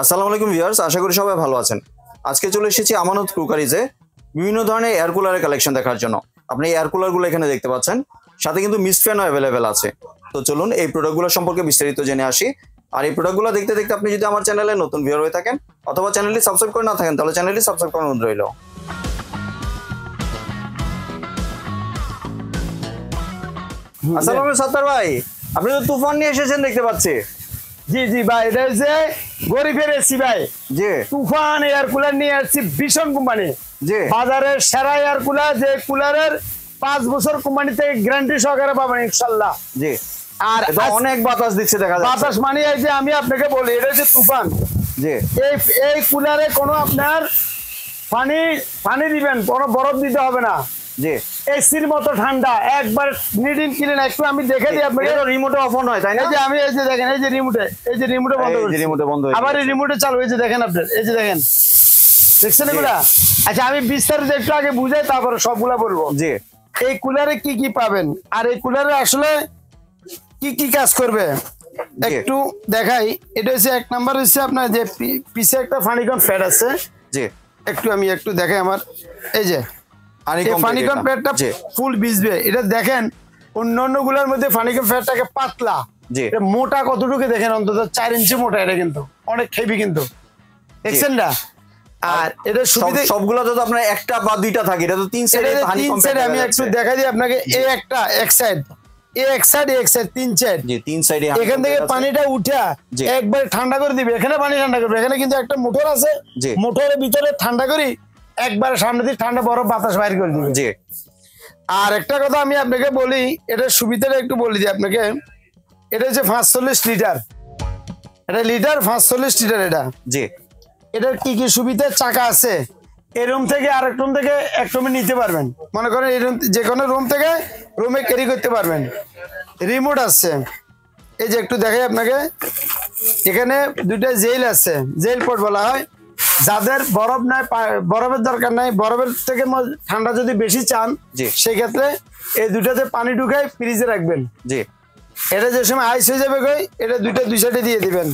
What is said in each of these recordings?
আসসালামু আলাইকুম ভিউয়ার্স, আশা করি সবাই ভালো আছেন। আজকে চলে এসেছি আমানত কুকারিজে বিভিন্ন ধরনের এয়ার কুলারের কালেকশন দেখার জন্য। আপনি এয়ার কুলারগুলো এখানে দেখতে পাচ্ছেন, সাথে কিন্তু মিস্ট ফ্যানও অ্যাভেলেবেল আছে। তো চলুন এই প্রোডাক্টগুলো সম্পর্কে বিস্তারিত জেনে আসি। আর এই প্রোডাক্টগুলো দেখতে দেখতে আপনি যদি আমার চ্যানেলে নতুন ভিউয়ার হয়ে থাকেন অথবা চ্যানেলটি সাবস্ক্রাইব করে না থাকেন, তাহলে চ্যানেলটি সাবস্ক্রাইব করার অনুরোধ রইল। আসসালামু আলাইকুম সত্তার ভাই, আপনি তো তুফান নিয়ে এসেছেন দেখতে পাচ্ছি। জি জি ভাই, এটা হচ্ছে গরিবের এসি ভাই। জি, তুফান এয়ার কুলার নিয়ে আসছি ভীষণ কোম্পানি। জি, বাজারের সেরা এয়ার কুলার, যে কুলারের 5 বছর কোম্পানি থেকে গ্যারান্টি সহকারে পাবেন ইনশাআল্লাহ। জি। আর অনেক বাতাস দিচ্ছে দেখা যাচ্ছে। বাতাস মানে এই যে আমি আপনাকে বলি, এটা হচ্ছে তুফান। জি, এই কুলারে কোনো আপনার পানি দিবেন, কোনো বরফ দিতে হবে না। জি। এসির মতো ঠান্ডা, একবার নিডিন ক্লিন। একটু আমি দেখে দিই আপনাকে। রিমোটে অফ অন হয় তাই না? এই যে আমি এই যে দেখেন, এই যে রিমোটে বন্ধ করছি, রিমোটে বন্ধ হয়ে আবার এই রিমোটে চালু। এই যে দেখেন আপনার, এই যে দেখেন, দেখছেন এগুলা? আচ্ছা, আমি বিস্তারিত একটু আগে বুঝাই, তারপরে সবগুলা বলবো। জি। এই কুলারে কি কি পাবেন আর এই কুলারে আসলে কি কি কাজ করবে একটু দেখাই। এটা হচ্ছে 1 নাম্বার হচ্ছে আপনার যে পিছে একটা ফানিকন প্যাড আছে। জি, আমি একটু দেখাই। আমার এই যে ফানিকন প্যাডটা ফুল ভিজবে। এটা দেখেন, অন্যান্য গুলার মধ্যে ফানিকন প্যাডটাকে পাতলা, মোটা কতটুকু দেখেন, অন্তত 4 ইঞ্চি মোটা। এটা কিন্তু অনেক হেভি কিন্তু, দেখছেন না? আর এটা সবগুলো তো আপনার একটা বা দুইটা থাকে, এটা তো 3 সাইডে। আমি একটু দেখাই দিই আপনাকে। এই একটা এক সাইড, এক সাইড 3 সাইড। জি, 3 সাইডে। এখান থেকে পানিটা উঠা একবার ঠান্ডা করে দিবে। এখানে পানি ঠান্ডা করবে। এখানে কিন্তু একটা মোটর আছে, মোটরের ভিতরে ঠান্ডা করি একবার সামনে দিয়ে ঠান্ডা বরফ বাতাস বাইর করে দিবে। জি। আর একটা কথা আমি আপনাকে বলি, এটার সুবিধাটা একটু বলে দিই আপনাকে। এটা হচ্ছে 45 লিটার। এটা লিটার 45 লিটার। এটা জি। এটার কি কি সুবিধা? চাকা আছে, এই রুম থেকে আরেক রুম থেকে এক রুমে নিতে পারবেন। মনে করেন এই রুম, যে কোনো রুম থেকে রুমে ক্যারি করতে পারবেন। রিমোট আছে, এই যে একটু দেখাই আপনাকে। এখানে 2টা জেল আছে, জেল পোর্ট বলা হয়। যাদের বরফ নাই, বরফের দরকার নাই, বরফের থেকে ঠান্ডা যদি বেশি চান, সেই ক্ষেত্রে এই 2টাতে পানি ঢুকাই ফ্রিজে রাখবেন। জি। এটা যে সময় আইস হয়ে যাবে কই, এটা 2টা 2 সাইডে দিয়ে দিবেন।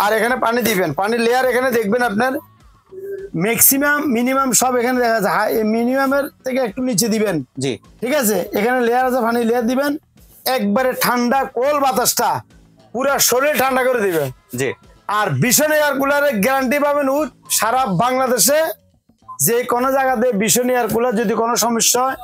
আর এখানে পানি দিবেন। পানির লেয়ার এখানে দেখবেন আপনার ম্যাক্সিমাম মিনিমাম সব এখানে দেখা যাচ্ছে। হাই মিনিমামের থেকে একটু নিচে দিবেন। জি, ঠিক আছে। এখানে লেয়ার আছে, পানি লেয়ার দিবেন। একবারে ঠান্ডা কোল বাতাসটা পুরো শরীর ঠান্ডা করে দিবে। জি। আর ভীষণ এয়ার কুলারের গ্যারান্টি পাবেন সারা বাংলাদেশে যে কোনো জায়গাতে। ভীষণ এয়ার কুলার যদি কোনো সমস্যা হয়,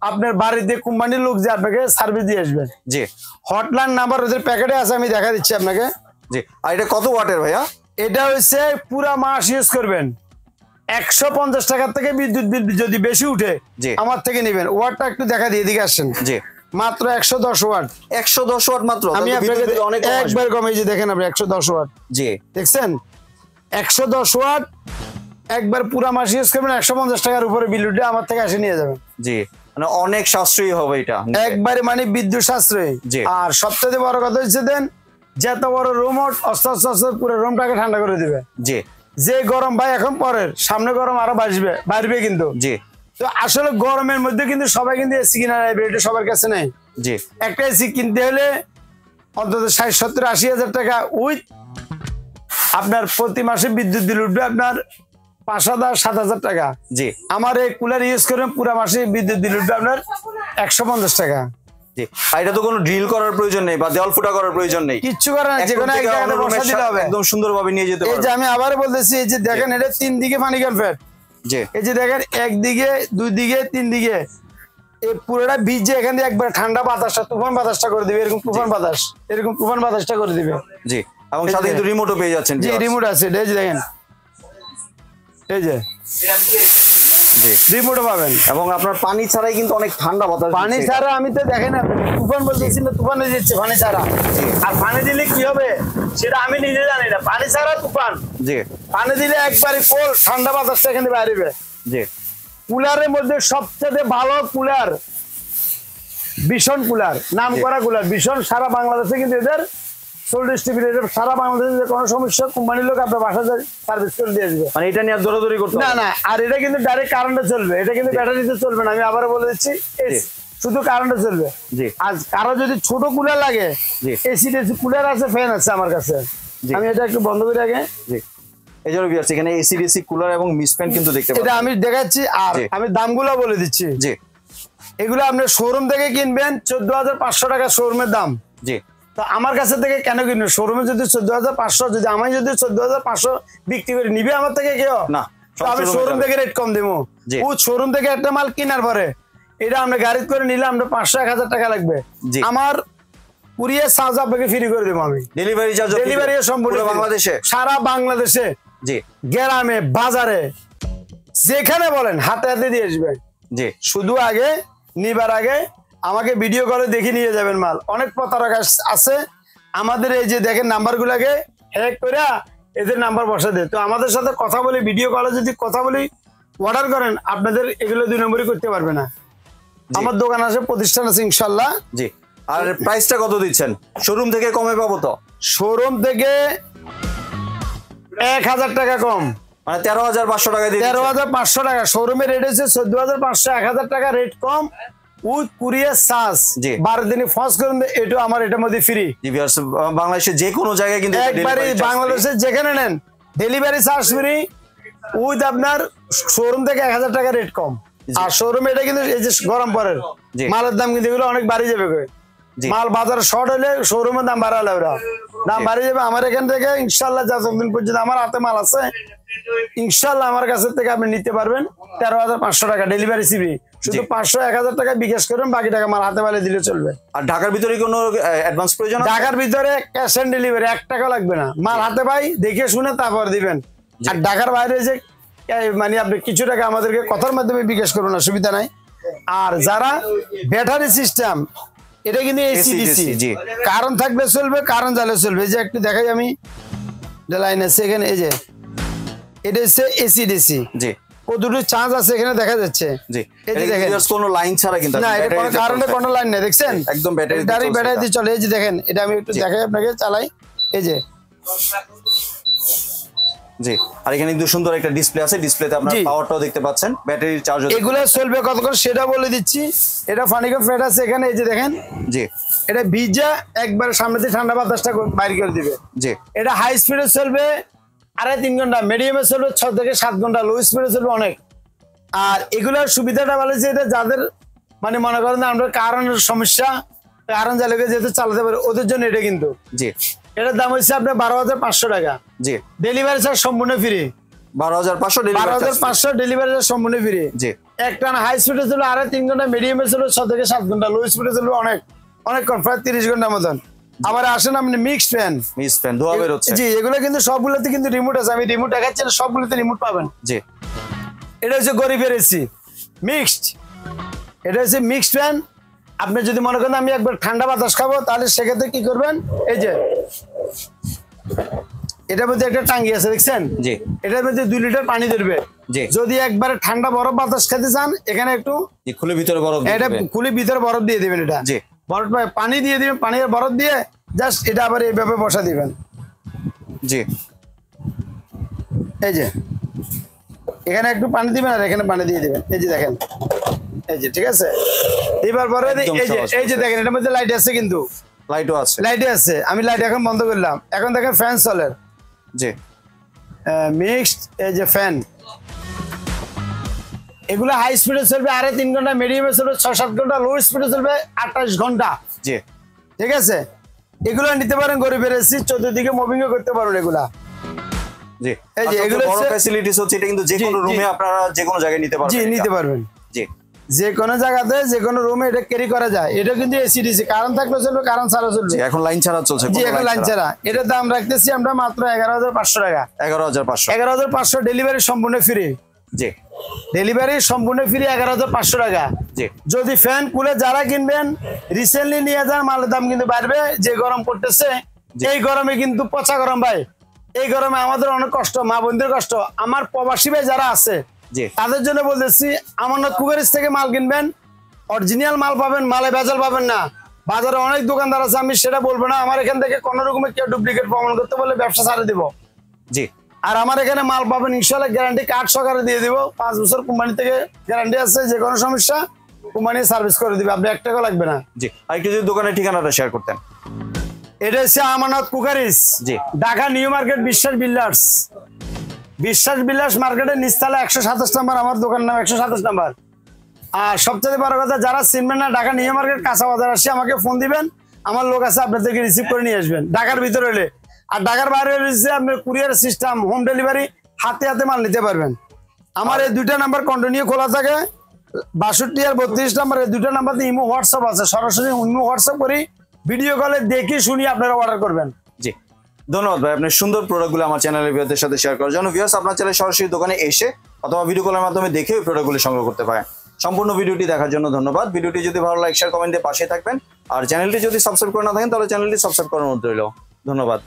আপনার বাড়িতে কোম্পানির লোক যে আপনাকে সার্ভিস দিয়ে আসবে। জি। হটলাইন নাম্বার ওদের প্যাকেটে আছে, আমি দেখা দিচ্ছি আপনাকে। জি। আর এটা কত ওয়াটের ভাইয়া? এটা হচ্ছে পুরা মাস ইউজ করবেন। 150 টাকার থেকে বিদ্যুৎ বিল যদি বেশি উঠে আমার থেকে নেবেন। ওয়াটটা একটু দেখা দিয়ে এদিকে আসেন। জি। মাত্র 110 ওয়াট। 110 ওয়াট মাত্র। আমি আপনাকে একবার কমে, যে দেখেন আপনি 110 ওয়াট। জি, দেখছেন? 110 ওয়াট একবার পুরা মাস ইউজ করবেন। 150 টাকার উপরে বিল উঠে আমার থেকে এসে নিয়ে যাবেন। জি, মানে অনেক সাশ্রয়ী হবে এটা একবারে, মানে বিদ্যুৎ সাশ্রয়ী। আর সবচেয়ে বড় কথা হচ্ছে দেন, যত বড় রুম আস্তে আস্তে পুরো রুমটাকে ঠান্ডা করে দিবে। জি। যে গরম ভাই এখন পরের, সামনে গরম আরো বাড়বে কিন্তু। জি। তো আসলে গরমের মধ্যে কিন্তু সবাই কিন্তু এসি কিনা যাবে, এটা সবার কাছে নেই। জি। একটা এসি কিনতে হলে অন্তত 60, 70, 80 হাজার টাকা উইথ আপনার প্রতি মাসে বিদ্যুৎ বিল উঠবে আপনার 5,000, 7,000 টাকা। জি। আমার এই কুলার ইউজ করে পুরো মাসে বিদ্যুৎ বিল উঠবে আপনার 150 টাকা। জি। আর এটা তো কোনো ড্রিল করার প্রয়োজন নেই বা দেওয়াল ফুটা করার প্রয়োজন নেই, কিচ্ছু করার নাই। যে কোনো এক জায়গাতে বসা দিলে হবে, একদম সুন্দরভাবে নিয়ে যেতে পারবেন। এই যে আমি আবার বলতেছি, এই যে দেখেন, এটা 3 দিকে ফানিকন প্যাড। জি। এই যে দেখেন, 1 দিকে, 2 দিকে, 3 দিকে, এই পুরোটা ভিজে এখান থেকে একবার ঠান্ডা বাতাসটা, তুফান বাতাসটা করে দিবে। এরকম তুফান বাতাসটা করে দিবে। জি। এবং সাথে কিন্তু রিমোটও পেয়ে যাচ্ছেন। জি, রিমোট আছে। এই যে দেখেন, এই যে রিমোটও পাবেন। এবং আপনার পানি ছাড়াই কিন্তু অনেক ঠান্ডা বাতাস। পানি ছাড়া আমি তো দেখেন না, তুফান বলতেছি না, তুফানে দিচ্ছে পানি ছাড়া। আর পানি দিলে কি হবে সেটা আমি নিজে জানি না। পানি ছাড়া তুফান। জি। পানি দিলে একবারে কোল ঠান্ডা বাতাসটা এখানে বাইরে। জি। কুলারের মধ্যে সবচেয়ে ভালো কুলার ভীষণ কুলার, নাম করা কুলার ভীষণ। সারা বাংলাদেশে কিন্তু এদের সোল ডিস্ট্রিবিউটর, সারা বাংলাদেশে যে কোনো সমস্যা কোম্পানির লোক আপনার বাসায় সার্ভিস করে দিয়ে দিবে। মানে এটা নিয়ে দৌড়াদৌড়ি করতে না না। আর এটা কিন্তু ডাইরেক্ট কারেন্টে চলবে, এটা কিন্তু ব্যাটারিতে চলবে না। আমি আবার বলে দিচ্ছি, শুধু কারেন্টে চলবে। জি। আর কারো যদি ছোট কুলার লাগে, এসি কুলার আছে, ফ্যান আছে আমার কাছে। আমি এটা একটু বন্ধ করে আগে। জি। এই জন্য ভিউয়ার্স এখানে এসি ডিসি কুলার এবং মিস ফ্যান কিন্তু দেখতে এটা পাচ্ছেন। আমি দেখাচ্ছি আর জি। আমি দামগুলো বলে দিচ্ছি। জি এগুলো আপনি শোরুম থেকে কিনবেন 14,500 টাকা শোরুমের দাম। জি তো আমার কাছে থেকে কেন কিনবেন? শোরুমে যদি 14,500, যদি আমি যদি 14,500 বিক্রি করি, নিবে আমার থেকে কেউ না, তো আমি showroom-এ শোরুম যাবে। থেকে রেট কম দেবো। জি। ও শোরুম থেকে একটা মাল কেনার পরে এটা আমরা গাড়ি করে নিলে আমরা 500-1,000 টাকা লাগবে। জি। আমার কুরিয়ার চার্জ আপনাকে ফ্রি করে দেবো আমি। ডেলিভারি চার্জ ডেলিভারি সম্পূর্ণ পুরো free। বাংলাদেশে। সারা বাংলাদেশে জি গ্রামে বাজারে যেখানে বলেন হাতে হাতে দিয়ে আসবে। জি শুধু আগে নিবার আগে আমাকে ভিডিও কলে দেখে নিয়ে যাবেন মাল। অনেক প্রতারক আছে আমাদের, এই যে দেখেন নাম্বারগুলোকে হ্যাক করে এদের নাম্বার বসা দেয়। তো আমাদের সাথে কথা বলে ভিডিও কলে যদি কথা বলি অর্ডার করেন, আপনাদের এগুলো 2 নম্বরই করতে পারবে না। আমার দোকান আছে, প্রতিষ্ঠান আছে ইনশাল্লাহ। জি আর প্রাইসটা কত দিচ্ছেন? শোরুম থেকে কমে পাবো তো? শোরুম থেকে 1,000 টাকা কম, মানে 13,500 টাকা দিয়ে দিচ্ছেন। 13,500 টাকা। শোরুমের রেট হচ্ছে 14,500, 1,000 টাকা রেট কম উইথ কুরিয়ার চার্জ। জি। 12 দিনে ফস করুন, এটা আমার এটার মধ্যে ফ্রি। জি ভিউয়ার্স বাংলাদেশের যে কোনো জায়গায় কিন্তু একবারে delivery charge free। বাংলাদেশে যেখানে নেন ডেলিভারি চার্জ ফ্রি উইথ আপনার শোরুম থেকে 1,000 টাকা রেট কম। আর শোরুমে এটা কিন্তু এই যে গরম পরের জি। মালের দাম কিন্তু এগুলো অনেক বাড়ি যাবে গো। জি। মাল বাজার শর্ট হলে শোরুমের দাম বাড়ালে ওরা দাম বাড়িয়ে যাবে। আমার এখান থেকে ইনশাল্লাহ যতদিন পর্যন্ত আমার হাতে মাল আছে ইনশাল্লাহ আমার কাছে থেকে আপনি নিতে পারবেন 13,500 টাকা ডেলিভারি ফ্রি। শুধু 500-1,000 টাকা বিকাশ করবেন, বাকি টাকা মাল হাতে পালে দিলে চলবে। আর ঢাকার ভিতরে কোনো অ্যাডভান্স প্রয়োজন আছে? ঢাকার ভিতরে ক্যাশ অন ডেলিভারি 1 টাকা লাগবে না। মাল হাতে পাই দেখে শুনে তারপর দিবেন। আর ঢাকার বাইরে যে মানে আপনি কিছু টাকা আমাদেরকে কথার মাধ্যমে বিকাশ করুন, অসুবিধা নাই। আর যারা ব্যাটারি সিস্টেম, এটা কিন্তু এসি ডিসি, জি। কারণ থাকলে চলবে, কারণ জ্বালে চলবে। এই যে একটু দেখাই আমি, লাইন আছে এখানে, এই যে এটা হচ্ছে এসি ডিসি, জি দুটো চার্জ আছে এখানে দেখা যাচ্ছে। জি এই যে এটা দেখেন, ভিউয়ার্স কোনো লাইন ছাড়া কিন্তু না আপনি এটা কোনো battery তে কারণে চলছে। কোনো লাইন নেই, দেখছেন একদম ব্যাটারি ব্যাটারি দিয়ে চলে। এই যে দেখেন, এটা আমি একটু দেখাই আপনাকে, চালাই, এই যে জি। আর এখানে কিন্তু সুন্দর একটা ডিসপ্লে আছে, ডিসপ্লেতে আপনারা জি। পাওয়ারটাও দেখতে পাচ্ছেন, ব্যাটারির চার্জ। এগুলো চলবে কতক্ষণ সেটা বলে দিচ্ছি। এটা ফানিকো ফ্যাট আছে এখানে, এই যে দেখেন, জি এটা ভিজা একবার সামনে দিয়ে ঠান্ডা বাতাসটা বাইর করে দিবে। জি এটা হাই স্পিডে চলবে 2.5-3 ঘন্টা, মিডিয়ামে চলবে 6 থেকে 7 ঘন্টা, লো স্পিডে চলবে অনেক। আর এগুলোর সুবিধাটা ভালো যে এটা যাদের মানে মনে করেন আমরা কারেন্টের সমস্যা, কারেন্ট জ্বালিয়ে যেহেতু চালাতে পারে ওদের জন্য এটা কিন্তু। জি এটার দাম হচ্ছে আপনার 12,500 টাকা, জি ডেলিভারি চার্জ সম্পূর্ণ free. 12,500 delivery charge. 12,500 delivery charge সম্পূর্ণ ফ্রি। জি একটা হাই স্পিডে চলবে 2.5-3 ঘন্টা, মিডিয়ামে চলবে 6 থেকে 7 ঘন্টা, লো স্পিডে চলবে অনেক অনেকক্ষণ, প্রায় 30 ঘন্টার মতন। আবার আসেন আপনি মিক্সড ফ্যান। মিস ফ্যান ধোয়া বের হচ্ছে। জি, এগুলো কিন্তু সবগুলোতে কিন্তু রিমোট আছে, আমি রিমোট দেখাচ্ছি না, সবগুলোতে রিমোট পাবেন। জি এটা হচ্ছে গরিবের এসি মিক্সড, এটা হচ্ছে মিক্সড ফ্যান। আপনি যদি মনে করেন আমি একবার ঠান্ডা বাতাস খাবো, তাহলে সেক্ষেত্রে কি করবেন, এই যে এটার মধ্যে একটা টাঙ্গি আছে দেখছেন, জি এটার মধ্যে 2 লিটার পানি ধরবে। জি যদি একবারে ঠান্ডা বরফ বাতাস খেতে চান, এখানে একটু জি খুলে ভিতরে বরফ দিয়ে এটা দিবেন। খুলে ভিতরে বরফ দিয়ে দিবেন। এটা জি বরফ পানি দিয়ে দিবেন, পানি আর বরফ দিয়ে জাস্ট এটা আবার এইভাবে বসা দিবেন। জি এই যে এখানে একটু পানি দিবেন আর এখানে পানি দিয়ে দিবেন, এই যে দেখেন, এই যে ঠিক আছে। এবার পরে একদম এই যে সহজ এই যে দেখেন, এটার মধ্যে লাইট আছে কিন্তু, লাইটও আছে। লাইট আছে। আমি লাইট এখন বন্ধ করলাম, এখন দেখেন ফ্যান চলে জি মিক্সড। এই যে ফ্যান, এগুলো হাই স্পিডে চলবে 2.5-3 ঘন্টা, মিডিয়ামে চলবে 6-7 ঘন্টা, লো স্পিডে চলবে 28 ঘন্টা। জি ঠিক আছে, এগুলো নিতে পারেন গরিবের এসি, চতুর্দিকে মুভিং করতে পারেন এগুলা। জি এই যে আর এগুলো সবচেয়ে বড় হচ্ছে- ফ্যাসিলিটিস হচ্ছে এটা কিন্তু যে জি, কোনো জি। রুমে আপনারা যে কোনো জায়গায় নিতে পারবেন। জি এটা। নিতে পারবেন, জি যে কোনো জায়গাতে যে কোনো রুমে এটা ক্যারি করা যায়। এটা কিন্তু এসি ডিসি, কারণ থাকলে চলবে, কারণ ছাড়া চলবে। জি এখন লাইন ছাড়া চলছে। জি এখন লাইন ছাড়া। এটার দাম রাখতেছি আমরা মাত্র 11,500 টাকা। 11,500। 11,500 ডেলিভারি সম্পূর্ণ ফ্রি, জি ডেলিভারি সম্পূর্ণ ফ্রি 11,500 টাকা। জি যদি ফ্যান কুলার যারা কিনবেন রিসেন্টলি নিয়ে যান, মালের দাম কিন্তু বাড়বে। যে গরম পড়তেছে, এই গরমে কিন্তু পচা গরম ভাই, এই গরমে আমাদের অনেক কষ্ট, মা বোনদের কষ্ট। আমার প্রবাসী ভাই যারা আছে জি তাদের জন্য বলতেছি, আমানত কুকারিজ থেকে মাল কিনবেন, অরিজিনাল মাল পাবেন, মালে ভেজাল পাবেন না। বাজারে অনেক দোকানদার আছে, আমি সেটা বলবো না। আমার এখান থেকে কোনো রকমের কেউ ডুপ্লিকেট প্রমাণ করতে বললে ব্যবসা ছাড়ে দিব। জি আর আমার এখানে মাল পাবেন ইনশাল্লাহ, গ্যারান্টি কার্ড সহকারে দিয়ে দিব। 5 বছর কোম্পানি থেকে গ্যারান্টি আছে, যে কোনো সমস্যা কোম্পানি সার্ভিস করে দিবে, আপনি 1 টাকা লাগবে না। জি আর একটু যদি দোকানের ঠিকানাটা শেয়ার করতেন। এটা হচ্ছে আমানত কুকারিজ, জি ঢাকা নিউ মার্কেট, বিশ্বাস বিল্ডার্স। বিশ্বাস বিলাস মার্কেটের নিচতলা 127 নম্বর আমার দোকান নাম 127 নম্বর। আর সবচেয়ে বড় কথা, যারা চিনবেন না ঢাকা নিউ মার্কেট কাঁচা বাজার আসে আমাকে ফোন দিবেন, আমার লোক আছে আপনাদেরকে রিসিভ করে নিয়ে আসবেন ঢাকার ভিতরে হলে। আর ঢাকার বাইরে হলে আপনার কুরিয়ার সিস্টেম, হোম ডেলিভারি, হাতে হাতে মাল নিতে পারবেন। আমার এই দুইটা নাম্বার কন্টিনিউ খোলা থাকে, 62 আর 32 নাম্বার, এই দুইটা নাম্বারে ইমো হোয়াটসঅ্যাপ আছে, সরাসরি ইমো হোয়াটসঅ্যাপ করি, ভিডিও কলে দেখি শুনি আপনারা অর্ডার করবেন। জি, ধন্যবাদ ভাই আপনার সুন্দর প্রোডাক্টগুলো আমার চ্যানেলের ভিউয়ারদের সাথে শেয়ার করার জন্য। ভিউয়ার্স, আপনার চ্যানেলে সরাসরি দোকানে এসে অথবা ভিডিও কলের মাধ্যমে দেখে ওই প্রোডাক্টগুলো সংগ্রহ করতে পারেন। সম্পূর্ণ ভিডিওটি দেখার জন্য ধন্যবাদ। ভিডিওটি যদি ভালো লাইক শেয়ার কমেন্ট দিয়ে পাশে থাকবেন, আর চ্যানেলটি যদি সাবস্ক্রাইব করে না থাকেন তাহলে চ্যানেলটি সাবস্ক্রাইব করার অনুরোধ রইল। ধন্যবাদ।